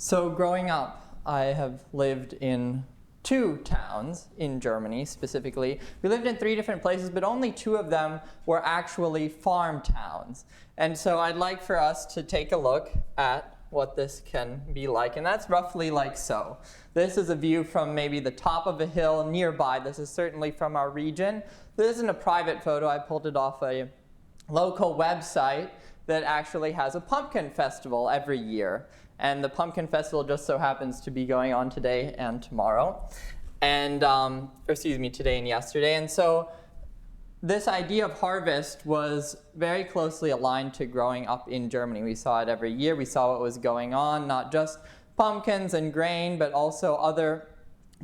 So growing up, I have lived in 2 towns in Germany specifically. We lived in 3 different places, but only 2 of them were actually farm towns. And so I'd like for us to take a look at what this can be like. And that's roughly like so. This is a view from maybe the top of a hill nearby. This is certainly from our region. This isn't a private photo. I pulled it off a local website that actually has a pumpkin festival every year. And the pumpkin festival just so happens to be going on today and tomorrow. And, today and yesterday. And so this idea of harvest was very closely aligned to growing up in Germany. We saw it every year. We saw what was going on, not just pumpkins and grain, but also other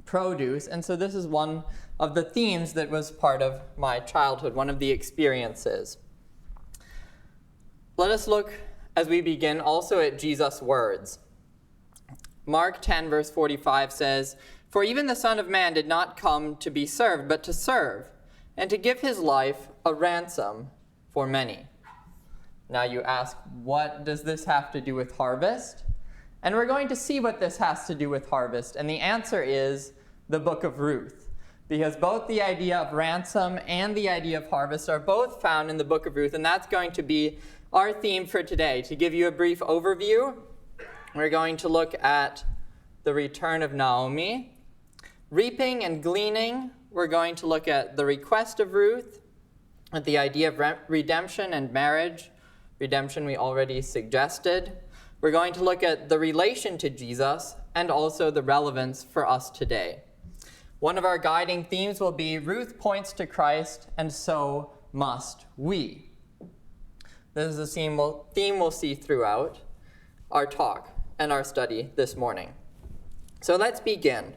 produce. And so this is one of the themes that was part of my childhood, one of the experiences. Let us look as we begin also at Jesus' words. Mark 10 verse 45 says, "For even the Son of Man did not come to be served, but to serve, and to give his life a ransom for many." Now you ask, what does this have to do with harvest? And we're going to see what this has to do with harvest. And the answer is the book of Ruth. Because both the idea of ransom and the idea of harvest are both found in the book of Ruth. And that's going to be our theme for today. To give you a brief overview, we're going to look at the return of Naomi. Reaping and gleaning, we're going to look at the request of Ruth, at the idea of redemption and marriage. Redemption we already suggested. We're going to look at the relation to Jesus and also the relevance for us today. One of our guiding themes will be Ruth points to Christ, and so must we. This is a theme we'll see throughout our talk and our study this morning. So let's begin.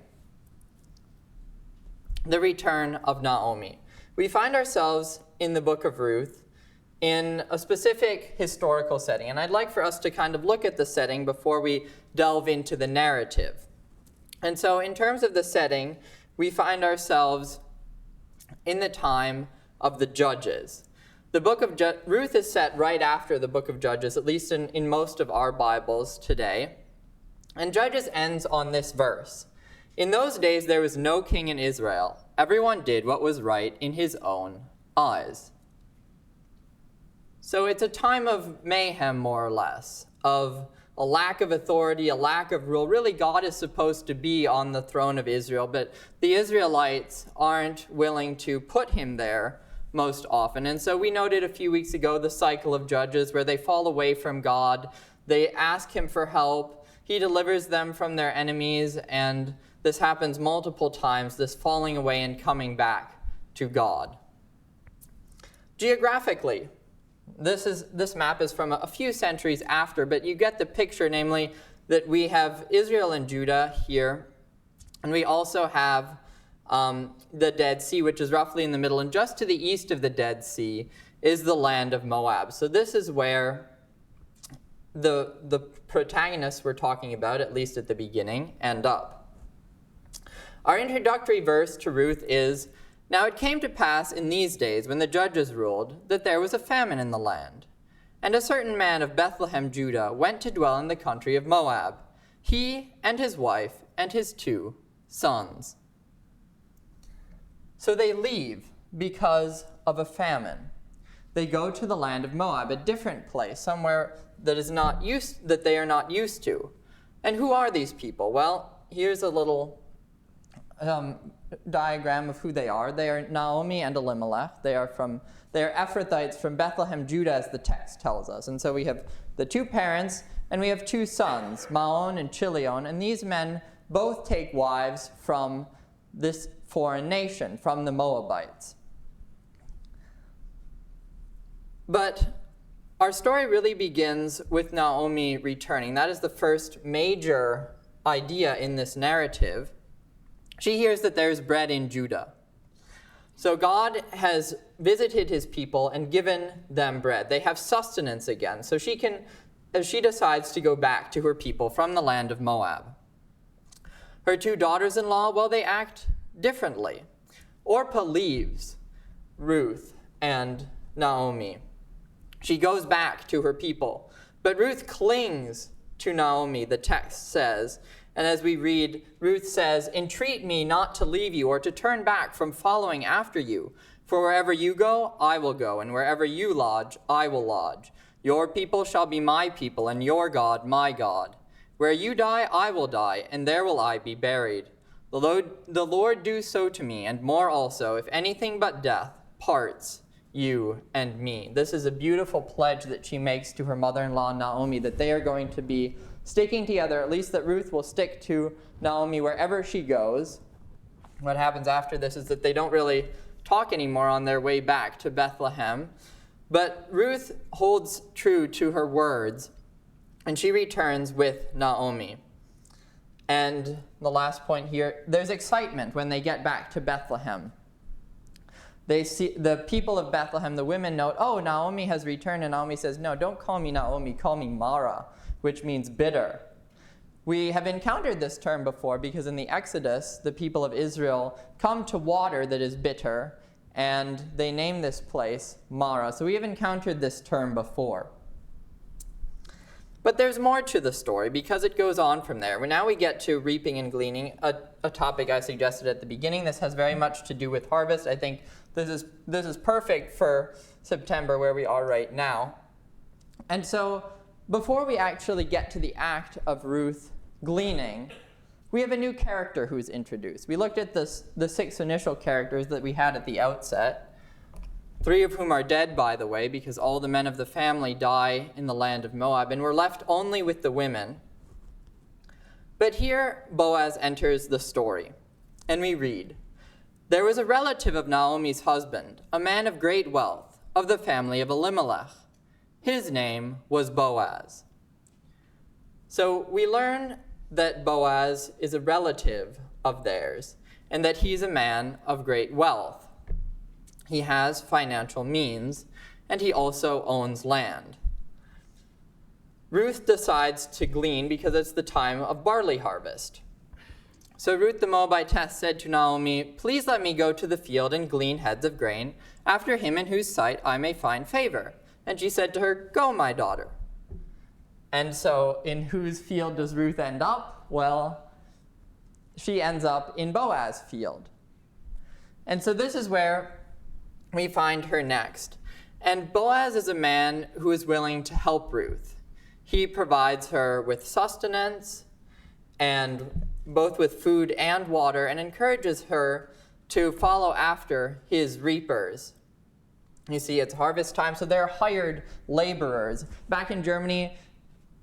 The return of Naomi. We find ourselves in the book of Ruth in a specific historical setting. And I'd like for us to kind of look at the setting before we delve into the narrative. And so in terms of the setting, we find ourselves in the time of the Judges. The book of Ruth is set right after the book of Judges, at least in most of our Bibles today. And Judges ends on this verse. "In those days there was no king in Israel. Everyone did what was right in his own eyes." So it's a time of mayhem, more or less, of a lack of authority, a lack of rule. Really, God is supposed to be on the throne of Israel, but the Israelites aren't willing to put him there most often. And so we noted a few weeks ago the cycle of Judges where they fall away from God. They ask him for help. He delivers them from their enemies, and this happens multiple times, this falling away and coming back to God. Geographically, this map is from a few centuries after, but you get the picture, namely that we have Israel and Judah here, and we also have the Dead Sea, which is roughly in the middle, and just to the east of the Dead Sea is the land of Moab. So this is where the protagonists we're talking about, at least at the beginning, end up. Our introductory verse to Ruth is, "Now it came to pass in these days, when the judges ruled, that there was a famine in the land. And a certain man of Bethlehem, Judah, went to dwell in the country of Moab, he and his wife and his 2 sons." So they leave because of a famine. They go to the land of Moab, a different place, somewhere that they are not used to. And who are these people? Well, here's a little diagram of who they are. They are Naomi and Elimelech. They are Ephrathites from Bethlehem, Judah, as the text tells us. And so we have the 2 parents, and we have 2 sons, Maon and Chilion. And these men both take wives from this foreign nation, from the Moabites. But our story really begins with Naomi returning. That is the first major idea in this narrative. She hears that there's bread in Judah. So God has visited his people and given them bread. They have sustenance again. So she decides to go back to her people from the land of Moab. Her 2 daughters-in-law, well, they act differently. Orpah leaves Ruth and Naomi. She goes back to her people. But Ruth clings to Naomi, the text says. And as we read, Ruth says, "Entreat me not to leave you or to turn back from following after you. For wherever you go, I will go, and wherever you lodge, I will lodge. Your people shall be my people, and your God my God. Where you die, I will die, and there will I be buried. The Lord do so to me, and more also, if anything but death parts you and me." This is a beautiful pledge that she makes to her mother-in-law, Naomi, that they are going to be sticking together, at least that Ruth will stick to Naomi wherever she goes. What happens after this is that they don't really talk anymore on their way back to Bethlehem. But Ruth holds true to her words, and she returns with Naomi. And the last point here, there's excitement when they get back to Bethlehem. They see the people of Bethlehem, the women note, "Oh, Naomi has returned," and Naomi says, "No, don't call me Naomi, call me Mara," which means bitter. We have encountered this term before because in the Exodus, the people of Israel come to water that is bitter, and they name this place Mara. So we have encountered this term before. But there's more to the story because it goes on from there. Now we get to reaping and gleaning, a topic I suggested at the beginning. This has very much to do with harvest. I think this is perfect for September where we are right now. And so before we actually get to the act of Ruth gleaning, we have a new character who's introduced. We looked at the 6 initial characters that we had at the outset, 3 of whom are dead, by the way, because all the men of the family die in the land of Moab, and we're left only with the women. But here Boaz enters the story, and we read, "There was a relative of Naomi's husband, a man of great wealth, of the family of Elimelech. His name was Boaz." So we learn that Boaz is a relative of theirs, and that he's a man of great wealth. He has financial means, and he also owns land. Ruth decides to glean because it's the time of barley harvest. So Ruth the Moabitess said to Naomi, "Please let me go to the field and glean heads of grain, after him in whose sight I may find favor." And she said to her, "Go, my daughter." And so in whose field does Ruth end up? Well, she ends up in Boaz's field. And so this is where we find her next. And Boaz is a man who is willing to help Ruth. He provides her with sustenance, and both with food and water, and encourages her to follow after his reapers. You see, it's harvest time, so they're hired laborers. Back in Germany,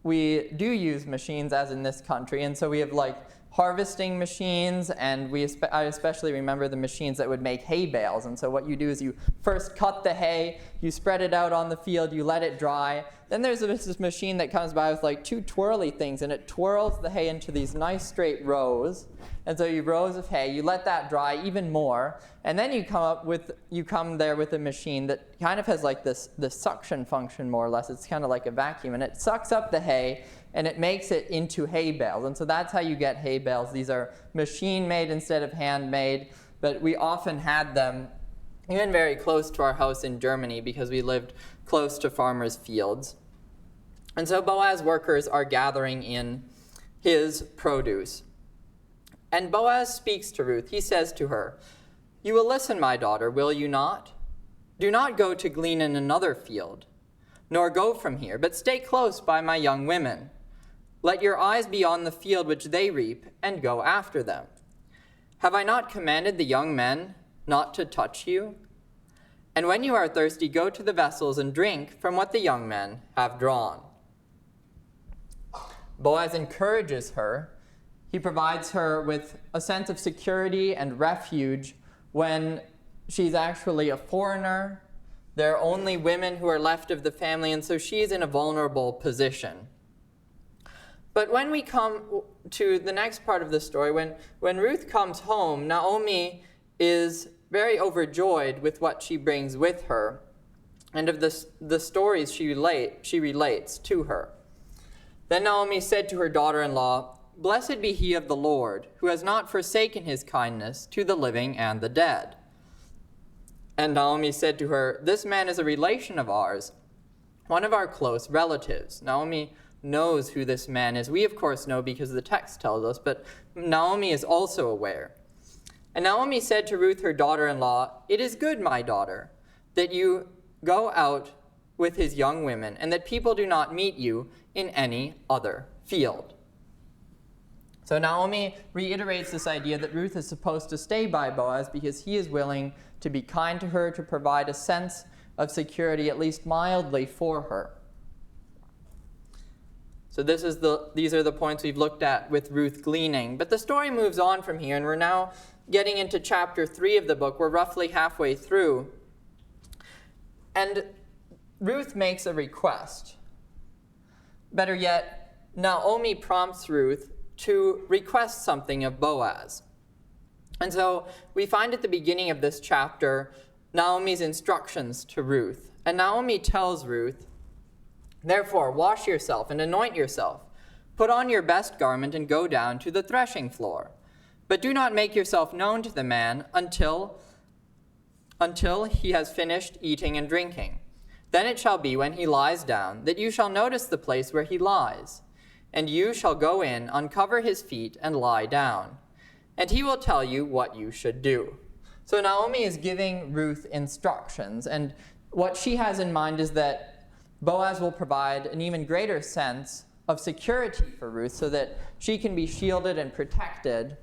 we do use machines as in this country, and so we have harvesting machines, and I especially remember the machines that would make hay bales. And so what you do is you first cut the hay, you spread it out on the field, you let it dry. Then there's this machine that comes by with 2 twirly things, and it twirls the hay into these nice straight rows. And so you rows of hay, you let that dry even more, and then you come there with a machine that kind of has this suction function, more or less. It's kind of like a vacuum, and it sucks up the hay and it makes it into hay bales. And so that's how you get hay bales. These are machine-made instead of handmade, but we often had them even very close to our house in Germany because we lived close to farmers' fields. And so Boaz's workers are gathering in his produce. And Boaz speaks to Ruth. He says to her, "You will listen, my daughter, will you not? Do not go to glean in another field, nor go from here, but stay close by my young women. Let your eyes be on the field which they reap, and go after them. Have I not commanded the young men not to touch you? And when you are thirsty, go to the vessels and drink from what the young men have drawn." Boaz encourages her. He provides her with a sense of security and refuge when she's actually a foreigner. There are only women who are left of the family, and so she's in a vulnerable position. But when we come to the next part of the story, when Ruth comes home, Naomi is very overjoyed with what she brings with her and of the stories she relates to her. Then Naomi said to her daughter-in-law, "Blessed be he of the Lord, who has not forsaken his kindness to the living and the dead." And Naomi said to her, "This man is a relation of ours, one of our close relatives." Naomi knows who this man is. We, of course, know because the text tells us, but Naomi is also aware. And Naomi said to Ruth, her daughter-in-law, "It is good, my daughter, that you go out with his young women, and that people do not meet you in any other field." So Naomi reiterates this idea that Ruth is supposed to stay by Boaz because he is willing to be kind to her, to provide a sense of security, at least mildly, for her. So these are the points we've looked at with Ruth gleaning. But the story moves on from here, and we're now getting into chapter 3 of the book. We're roughly halfway through. And Ruth makes a request. Better yet, Naomi prompts Ruth to request something of Boaz. And so we find at the beginning of this chapter Naomi's instructions to Ruth. And Naomi tells Ruth, "Therefore, wash yourself and anoint yourself. Put on your best garment and go down to the threshing floor. But do not make yourself known to the man until he has finished eating and drinking. Then it shall be when he lies down that you shall notice the place where he lies. And you shall go in, uncover his feet, and lie down. And he will tell you what you should do." So Naomi is giving Ruth instructions. And what she has in mind is that Boaz will provide an even greater sense of security for Ruth so that she can be shielded and protected.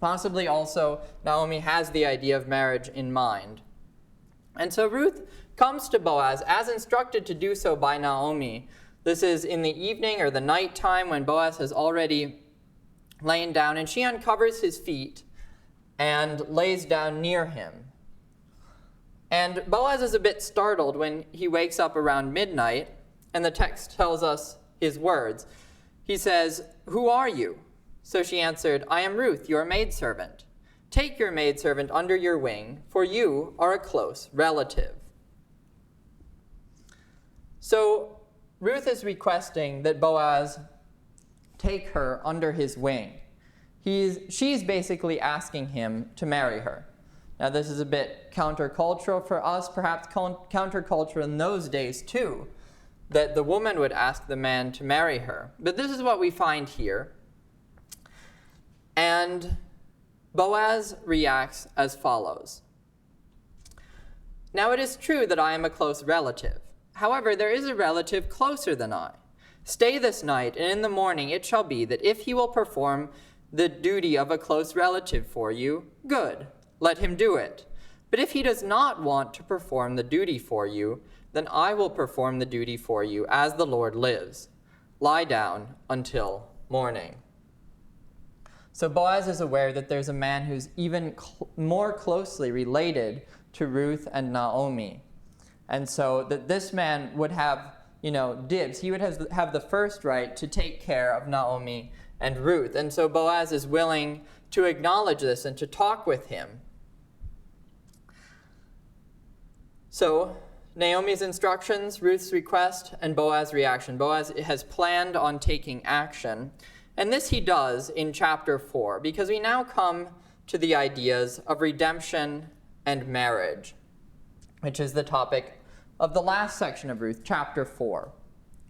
Possibly also, Naomi has the idea of marriage in mind. And so Ruth comes to Boaz as instructed to do so by Naomi. This is in the evening or the night time when Boaz has already lain down, and she uncovers his feet and lays down near him. And Boaz is a bit startled when he wakes up around midnight, and the text tells us his words. He says, "Who are you?" So she answered, "I am Ruth, your maidservant. Take your maidservant under your wing, for you are a close relative." So Ruth is requesting that Boaz take her under his wing. She's basically asking him to marry her. Now, this is a bit countercultural for us, perhaps countercultural in those days too, that the woman would ask the man to marry her. But this is what we find here. And Boaz reacts as follows. "Now it is true that I am a close relative. However, there is a relative closer than I. Stay this night, and in the morning it shall be that if he will perform the duty of a close relative for you, good, let him do it. But if he does not want to perform the duty for you, then I will perform the duty for you as the Lord lives. Lie down until morning." So Boaz is aware that there's a man who's even more closely related to Ruth and Naomi. And so that this man would have, dibs. He would have the first right to take care of Naomi and Ruth. And so Boaz is willing to acknowledge this and to talk with him. So Naomi's instructions, Ruth's request, and Boaz's reaction. Boaz has planned on taking action. And this he does in chapter 4, because we now come to the ideas of redemption and marriage, which is the topic of the last section of Ruth, chapter 4,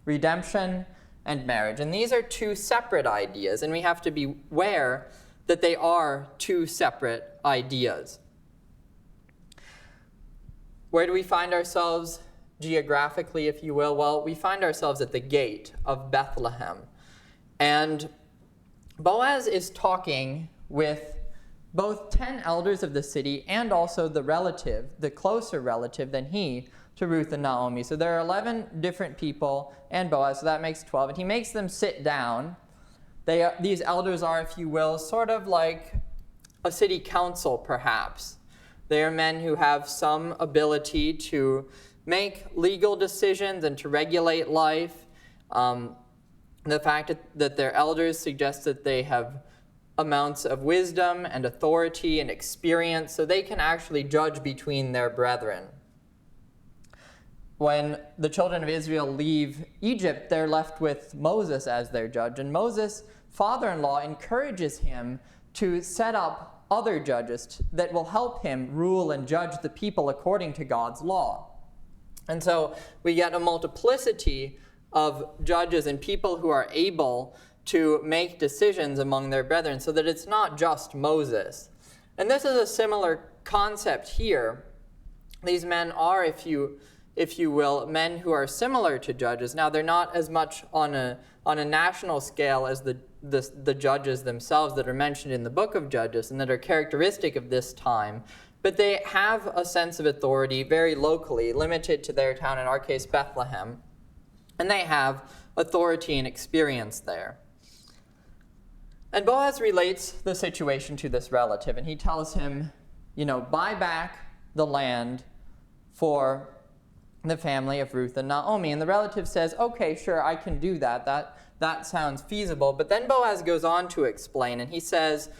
redemption and marriage. And these are two separate ideas, and we have to be aware that they are two separate ideas. Where do we find ourselves geographically, if you will? Well, we find ourselves at the gate of Bethlehem. And Boaz is talking with both 10 elders of the city and also the relative, the closer relative than he, to Ruth and Naomi. So there are 11 different people and Boaz, so that makes 12. And he makes them sit down. These elders are, if you will, sort of like a city council, perhaps. They are men who have some ability to make legal decisions and to regulate life. The fact that they're elders suggests that they have amounts of wisdom and authority and experience, so they can actually judge between their brethren. When the children of Israel leave Egypt, they're left with Moses as their judge, and Moses' father-in-law encourages him to set up other judges that will help him rule and judge the people according to God's law. And so we get a multiplicity of judges and people who are able to make decisions among their brethren, so that it's not just Moses. And this is a similar concept here. These men are, if you will, men who are similar to judges. Now, they're not as much on a national scale as the judges themselves that are mentioned in the book of Judges and that are characteristic of this time. But they have a sense of authority very locally, limited to their town, in our case, Bethlehem. And they have authority and experience there. And Boaz relates the situation to this relative, and he tells him, buy back the land for the family of Ruth and Naomi. And the relative says, okay, sure, I can do that. That sounds feasible. But then Boaz goes on to explain, and he says,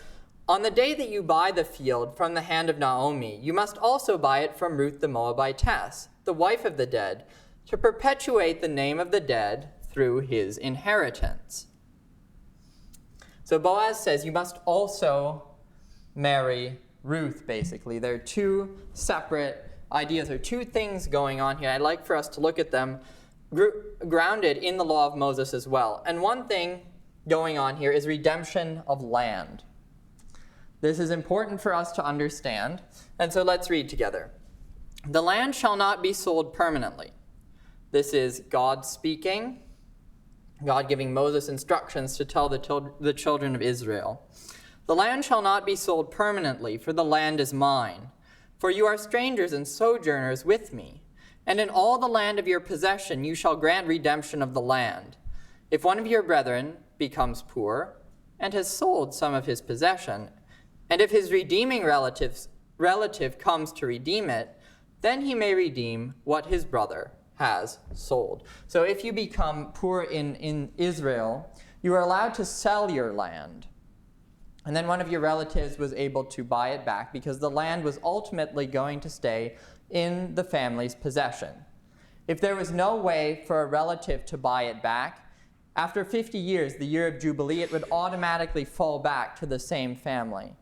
on the day that you buy the field from the hand of Naomi, you must also buy it from Ruth the Moabitess, the wife of the dead, to perpetuate the name of the dead through his inheritance. So Boaz says you must also marry Ruth, basically. There are two separate ideas, or two things going on here. I'd like for us to look at them grounded in the law of Moses as well. And one thing going on here is redemption of land. This is important for us to understand, and so let's read together. The land shall not be sold permanently. This is God speaking, God giving Moses instructions to tell the children of Israel. The land shall not be sold permanently, for the land is mine. For you are strangers and sojourners with me, and in all the land of your possession you shall grant redemption of the land. If one of your brethren becomes poor and has sold some of his possession, and if his redeeming relative comes to redeem it, then he may redeem what his brother has sold. So if you become poor in Israel, you are allowed to sell your land. And then one of your relatives was able to buy it back because the land was ultimately going to stay in the family's possession. If there was no way for a relative to buy it back, after 50 years, the year of Jubilee, it would automatically fall back to the same family.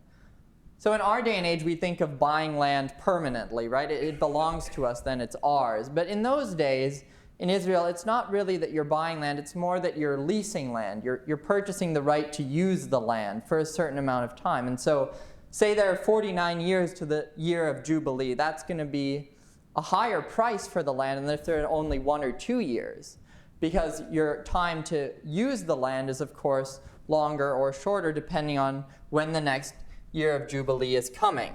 So in our day and age, we think of buying land permanently, right? It belongs to us, then it's ours. But in those days, in Israel, it's not really that you're buying land, it's more that you're leasing land. You're purchasing the right to use the land for a certain amount of time. And so, say there are 49 years to the year of Jubilee, that's going to be a higher price for the land than if there are only 1 or 2 years. Because your time to use the land is, of course, longer or shorter depending on when the next year of Jubilee is coming.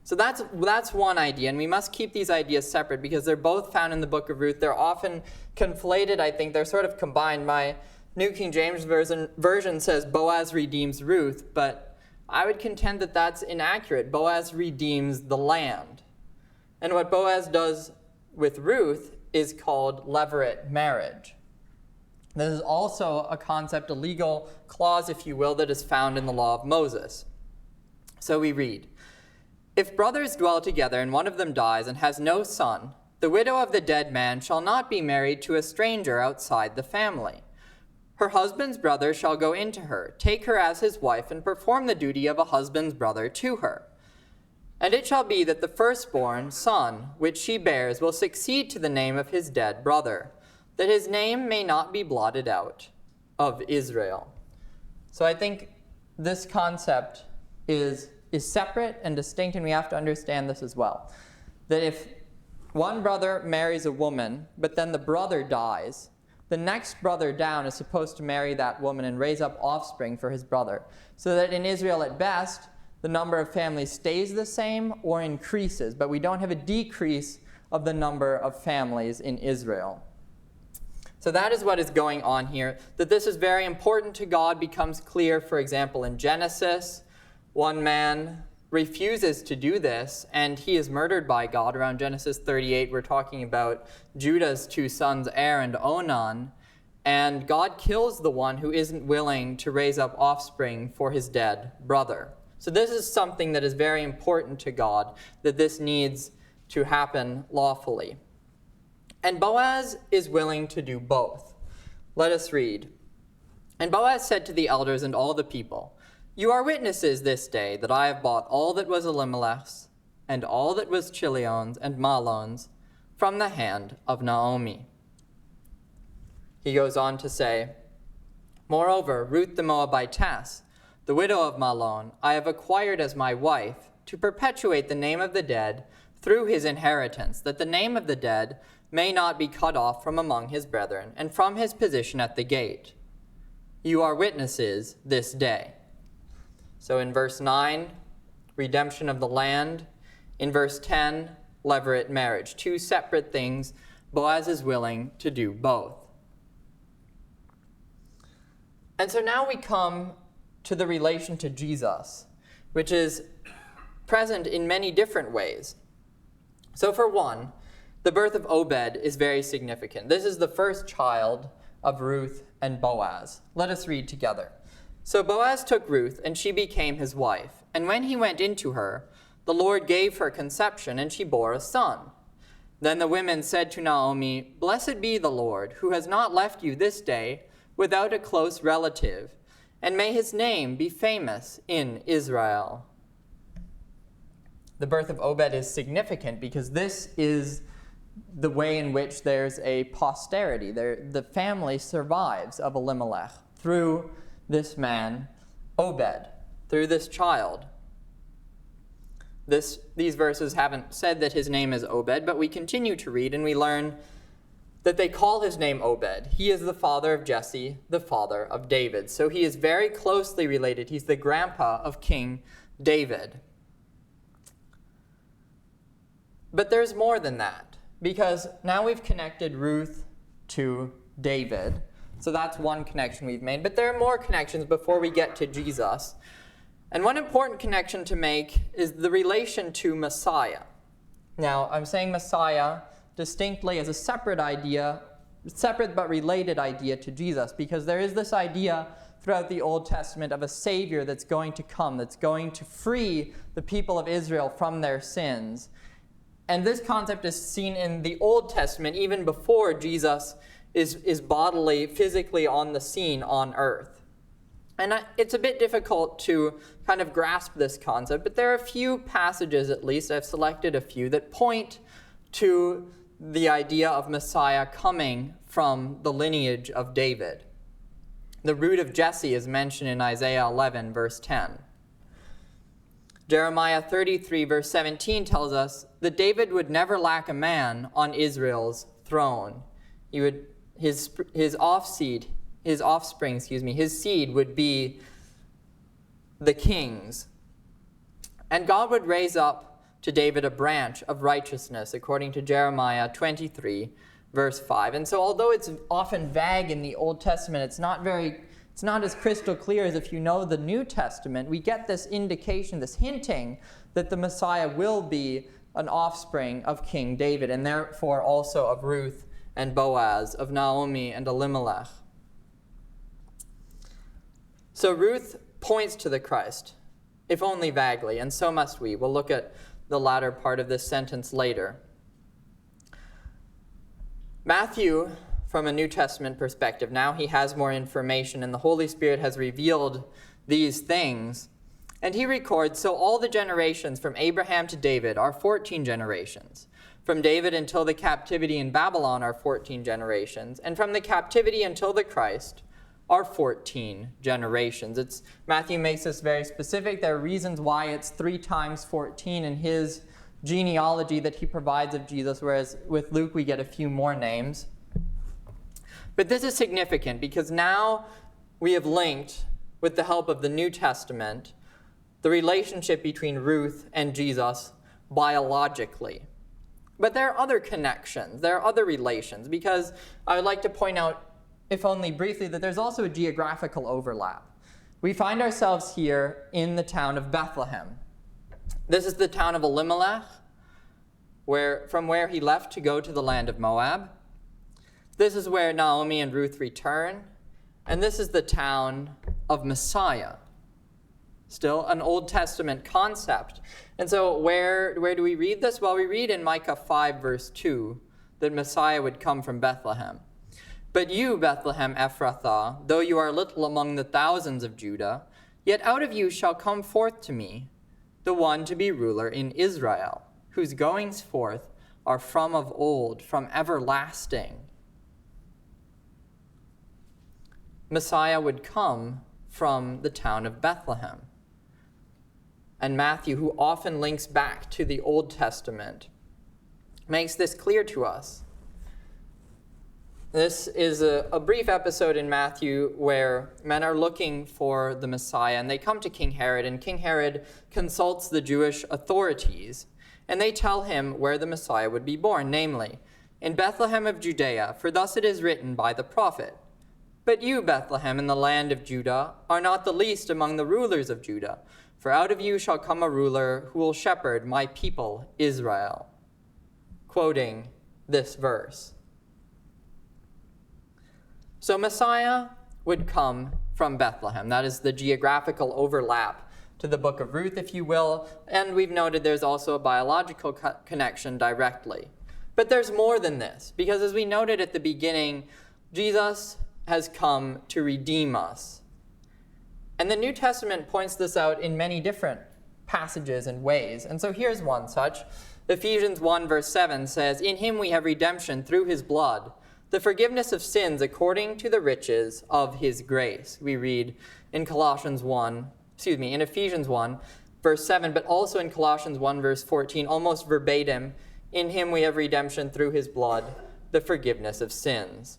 So that's one idea, and we must keep these ideas separate because they're both found in the book of Ruth. They're often conflated, I think. They're sort of combined. My New King James version says Boaz redeems Ruth, but I would contend that that's inaccurate. Boaz redeems the land. And what Boaz does with Ruth is called levirate marriage. This is also a concept, a legal clause, if you will, that is found in the law of Moses. So we read, if brothers dwell together and one of them dies and has no son, the widow of the dead man shall not be married to a stranger outside the family. Her husband's brother shall go into her, take her as his wife, and perform the duty of a husband's brother to her. And it shall be that the firstborn son which she bears will succeed to the name of his dead brother, that his name may not be blotted out of Israel. So I think this concept is separate and distinct, and we have to understand this as well. That if one brother marries a woman, but then the brother dies, the next brother down is supposed to marry that woman and raise up offspring for his brother. So that in Israel at best, the number of families stays the same or increases, but we don't have a decrease of the number of families in Israel. So that is what is going on here. That this is very important to God becomes clear, for example, in Genesis. One man refuses to do this, and he is murdered by God. Around Genesis 38, we're talking about Judah's 2 sons, Er and Onan, and God kills the one who isn't willing to raise up offspring for his dead brother. So this is something that is very important to God, that this needs to happen lawfully. And Boaz is willing to do both. Let us read. And Boaz said to the elders and all the people, you are witnesses this day that I have bought all that was Elimelech's, and all that was Chilion's and Mahlon's, from the hand of Naomi. he goes on to say, "Moreover, Ruth the Moabitess, the widow of Mahlon, I have acquired as my wife, to perpetuate the name of the dead through his inheritance, that the name of the dead may not be cut off from among his brethren, and from his position at the gate. You are witnesses this day." So in verse 9, redemption of the land. In verse 10, levirate marriage. Two separate things. Boaz is willing to do both. And so now we come to the relation to Jesus, which is present in many different ways. So for one, the birth of Obed is very significant. This is the first child of Ruth and Boaz. Let us read together. "So Boaz took Ruth, and she became his wife. And when he went into her, the Lord gave her conception, and she bore a son. Then the women said to Naomi, 'Blessed be the Lord, who has not left you this day without a close relative, and may his name be famous in Israel.'" The birth of Obed is significant because this is the way in which there's a posterity. The family survives of Elimelech through this man, Obed, through this child. These verses haven't said that his name is Obed, but we continue to read and we learn that they call his name Obed. He is the father of Jesse, the father of David. So he is very closely related. He's the grandpa of King David. But there's more than that, because now we've connected Ruth to David. So that's one connection we've made. But there are more connections before we get to Jesus. And one important connection to make is the relation to Messiah. Now, I'm saying Messiah distinctly as a separate idea, separate but related idea to Jesus, because there is this idea throughout the Old Testament of a Savior that's going to come, that's going to free the people of Israel from their sins. And this concept is seen in the Old Testament even before Jesus is bodily, physically on the scene on earth. And it's a bit difficult to kind of grasp this concept, but there are a few passages, at least, I've selected a few, that point to the idea of Messiah coming from the lineage of David. The root of Jesse is mentioned in Isaiah 11, verse 10. Jeremiah 33, verse 17 tells us that David would never lack a man on Israel's throne. His offspring, his seed would be the kings. And God would raise up to David a branch of righteousness, according to Jeremiah 23, verse 5. And so although it's often vague in the Old Testament, it's not as crystal clear as if you know the New Testament. We get this indication, this hinting, that the Messiah will be an offspring of King David, and therefore also of Ruth and Boaz, of Naomi and Elimelech. So Ruth points to the Christ, if only vaguely, and so must we. We'll look at the latter part of this sentence later. Matthew, from a New Testament perspective, now he has more information, and the Holy Spirit has revealed these things. And he records, so all the generations from Abraham to David are 14 generations. From David until the captivity in Babylon are 14 generations. And from the captivity until the Christ are 14 generations. Matthew makes this very specific. There are reasons why it's 3 times 14 in his genealogy that he provides of Jesus, whereas with Luke we get a few more names. But this is significant because now we have linked, with the help of the New Testament, the relationship between Ruth and Jesus biologically. But there are other connections, there are other relations, because I would like to point out, if only briefly, that there's also a geographical overlap. We find ourselves here in the town of Bethlehem. This is the town of Elimelech, from where he left to go to the land of Moab. This is where Naomi and Ruth return, and this is the town of Messiah. Still an Old Testament concept. And so where do we read this? Well, we read in Micah 5, verse 2, that Messiah would come from Bethlehem. "But you, Bethlehem Ephrathah, though you are little among the thousands of Judah, yet out of you shall come forth to me the one to be ruler in Israel, whose goings forth are from of old, from everlasting." Messiah would come from the town of Bethlehem. And Matthew, who often links back to the Old Testament, makes this clear to us. This is a brief episode in Matthew where men are looking for the Messiah, and they come to King Herod, and King Herod consults the Jewish authorities, and they tell him where the Messiah would be born, namely, in Bethlehem of Judea, for thus it is written by the prophet, "But you, Bethlehem, in the land of Judah, are not the least among the rulers of Judah, for out of you shall come a ruler who will shepherd my people Israel." Quoting this verse. So Messiah would come from Bethlehem. That is the geographical overlap to the book of Ruth, if you will. And we've noted there's also a biological connection directly. But there's more than this, because as we noted at the beginning, Jesus has come to redeem us. And the New Testament points this out in many different passages and ways. And so here's one such. Ephesians 1 verse 7 says, "In him we have redemption through his blood, the forgiveness of sins according to the riches of his grace." We read in Ephesians 1 verse 7, but also in Colossians 1 verse 14, almost verbatim, "In him we have redemption through his blood, the forgiveness of sins."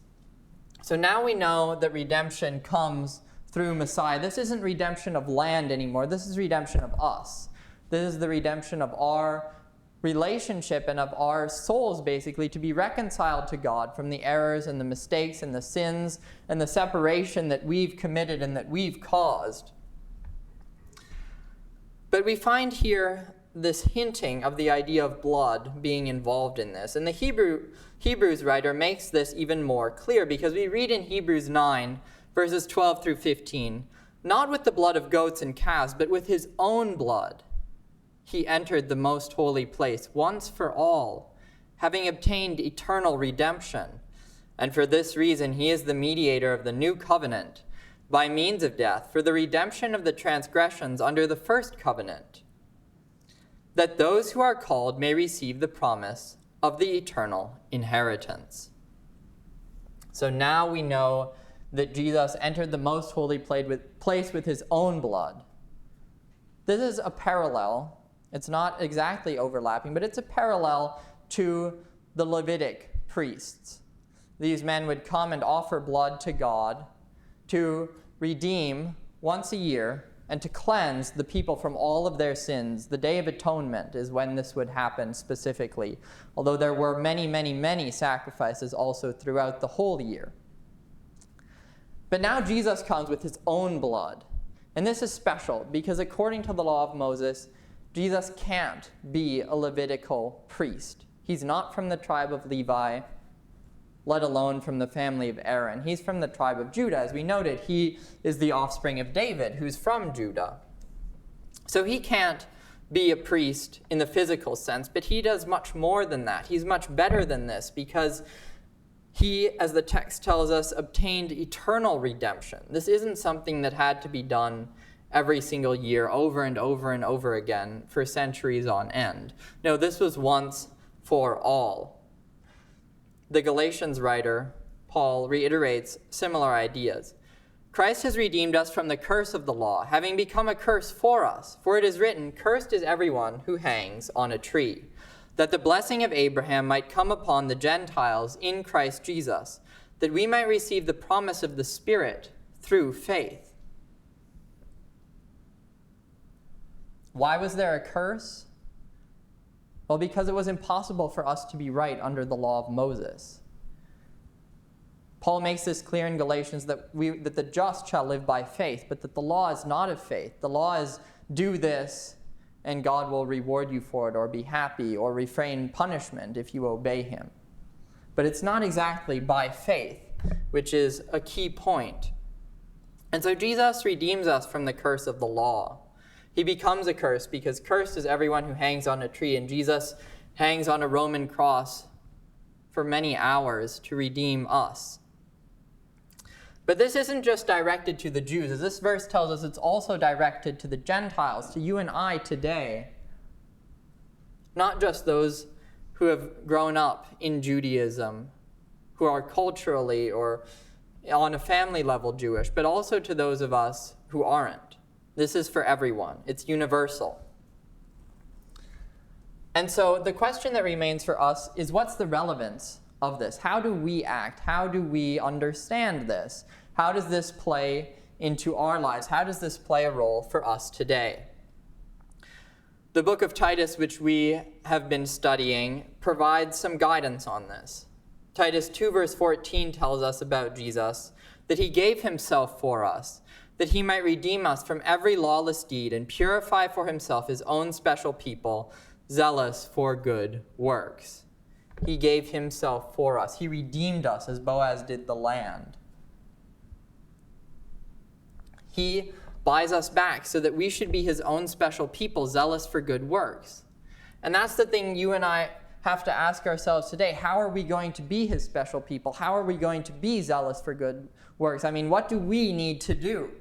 So now we know that redemption comes through Messiah. This isn't redemption of land anymore. This is redemption of us. This is the redemption of our relationship and of our souls, basically, to be reconciled to God from the errors and the mistakes and the sins and the separation that we've committed and that we've caused. But we find here this hinting of the idea of blood being involved in this. And the Hebrews writer makes this even more clear, because we read in Hebrews 9, verses 12 through 15, "Not with the blood of goats and calves, but with his own blood he entered the most holy place once for all, having obtained eternal redemption. And for this reason he is the mediator of the new covenant, by means of death, for the redemption of the transgressions under the first covenant, that those who are called may receive the promise of the eternal inheritance." So now we know that Jesus entered the most holy place with his own blood. This is a parallel. It's not exactly overlapping, but it's a parallel to the Levitic priests. These men would come and offer blood to God to redeem once a year and to cleanse the people from all of their sins. The Day of Atonement is when this would happen specifically, although there were many, many, many sacrifices also throughout the whole year. But now Jesus comes with his own blood. And this is special because according to the law of Moses, Jesus can't be a Levitical priest. He's not from the tribe of Levi, let alone from the family of Aaron. He's from the tribe of Judah. As we noted, he is the offspring of David, who's from Judah. So he can't be a priest in the physical sense, but he does much more than that. He's much better than this because he, as the text tells us, obtained eternal redemption. This isn't something that had to be done every single year over and over and over again for centuries on end. No, this was once for all. The Galatians writer, Paul, reiterates similar ideas. "Christ has redeemed us from the curse of the law, having become a curse for us. For it is written, 'Cursed is everyone who hangs on a tree,' that the blessing of Abraham might come upon the Gentiles in Christ Jesus, that we might receive the promise of the Spirit through faith." Why was there a curse? Well, because it was impossible for us to be right under the law of Moses. Paul makes this clear in Galatians that the just shall live by faith, but that the law is not of faith. The law is do this and God will reward you for it, or be happy, or refrain punishment if you obey him. But it's not exactly by faith, which is a key point. And so Jesus redeems us from the curse of the law. He becomes a curse because cursed is everyone who hangs on a tree, and Jesus hangs on a Roman cross for many hours to redeem us. But this isn't just directed to the Jews. As this verse tells us, it's also directed to the Gentiles, to you and I today. Not just those who have grown up in Judaism, who are culturally or on a family level Jewish, but also to those of us who aren't. This is for everyone. It's universal. And so the question that remains for us is, what's the relevance of this? How do we act? How do we understand this? How does this play into our lives? How does this play a role for us today? The book of Titus, which we have been studying, provides some guidance on this. Titus 2 verse 14 tells us about Jesus, that he gave himself for us, that he might redeem us from every lawless deed and purify for himself his own special people, zealous for good works. He gave himself for us. He redeemed us as Boaz did the land. He buys us back so that we should be his own special people, zealous for good works. And that's the thing you and I have to ask ourselves today. How are we going to be his special people? How are we going to be zealous for good works? I mean, what do we need to do?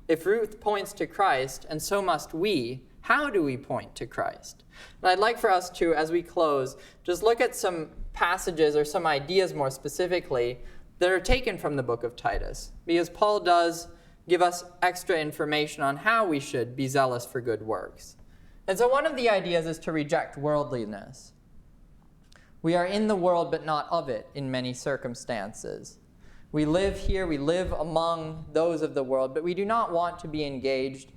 If Ruth points to Christ, and so must we, how do we point to Christ? And I'd like for us to, as we close, just look at some passages or some ideas more specifically that are taken from the book of Titus, because Paul does give us extra information on how we should be zealous for good works. And so one of the ideas is to reject worldliness. We are in the world, but not of it in many circumstances. We live here, we live among those of the world, but we do not want to be engaged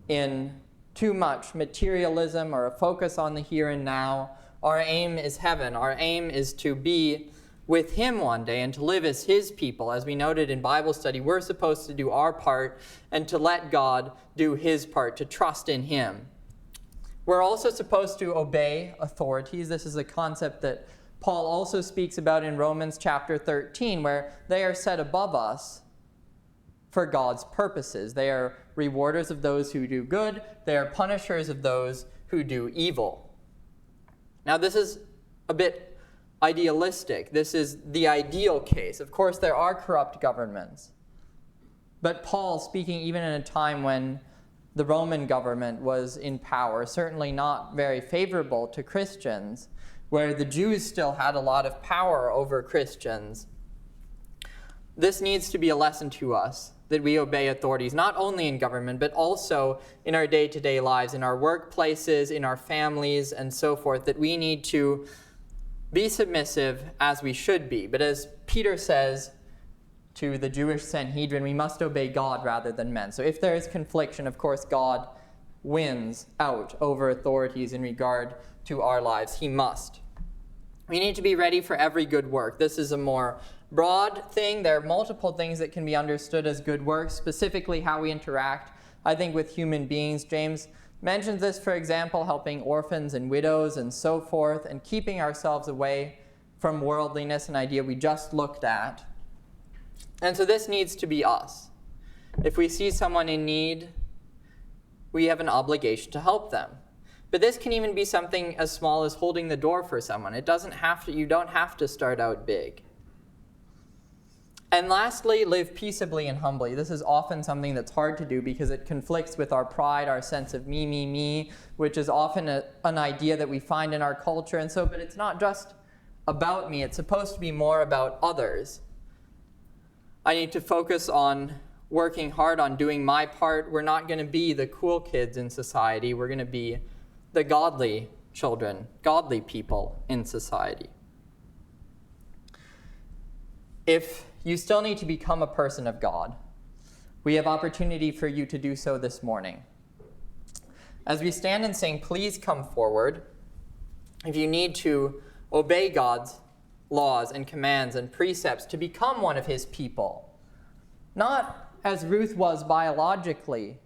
in too much materialism or a focus on the here and now. Our aim is heaven. Our aim is to be with him one day and to live as his people. As we noted in Bible study, we're supposed to do our part and to let God do his part, to trust in him. We're also supposed to obey authorities. This is a concept that Paul also speaks about in Romans chapter 13, where they are set above us for God's purposes. They are rewarders of those who do good. They are punishers of those who do evil. Now, this is a bit idealistic. This is the ideal case. Of course, there are corrupt governments. But Paul, speaking even in a time when the Roman government was in power, certainly not very favorable to Christians, where the Jews still had a lot of power over Christians. This needs to be a lesson to us, that we obey authorities, not only in government, but also in our day-to-day lives, in our workplaces, in our families, and so forth, that we need to be submissive as we should be. But as Peter says to the Jewish Sanhedrin, we must obey God rather than men. So if there is confliction, of course, God wins out over authorities in regard to our lives. He must. We need to be ready for every good work. This is a more broad thing. There are multiple things that can be understood as good works, specifically how we interact, I think, with human beings. James mentions this, for example, helping orphans and widows and so forth, and keeping ourselves away from worldliness, an idea we just looked at. And so this needs to be us. If we see someone in need, we have an obligation to help them. But this can even be something as small as holding the door for someone. You don't have to start out big. And lastly, live peaceably and humbly. This is often something that's hard to do because it conflicts with our pride, our sense of me, which is often an idea that we find in our culture. And so, but it's not just about me. It's supposed to be more about others. I need to focus on working hard on doing my part. We're not going to be the cool kids in society. We're going to be the godly children, godly people in society. If you still need to become a person of God, we have opportunity for you to do so this morning. As we stand and sing, please come forward. If you need to obey God's laws and commands and precepts to become one of his people, not as Ruth was biologically,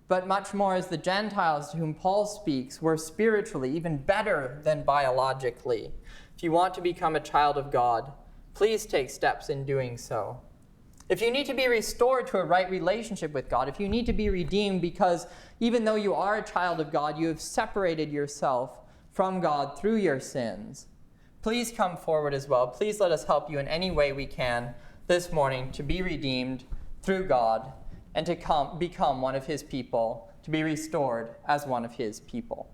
but much more as the Gentiles to whom Paul speaks were spiritually even better than biologically. If you want to become a child of God, please take steps in doing so. If you need to be restored to a right relationship with God, if you need to be redeemed because even though you are a child of God, you have separated yourself from God through your sins, please come forward as well. Please let us help you in any way we can this morning to be redeemed through God and to become one of his people, to be restored as one of his people.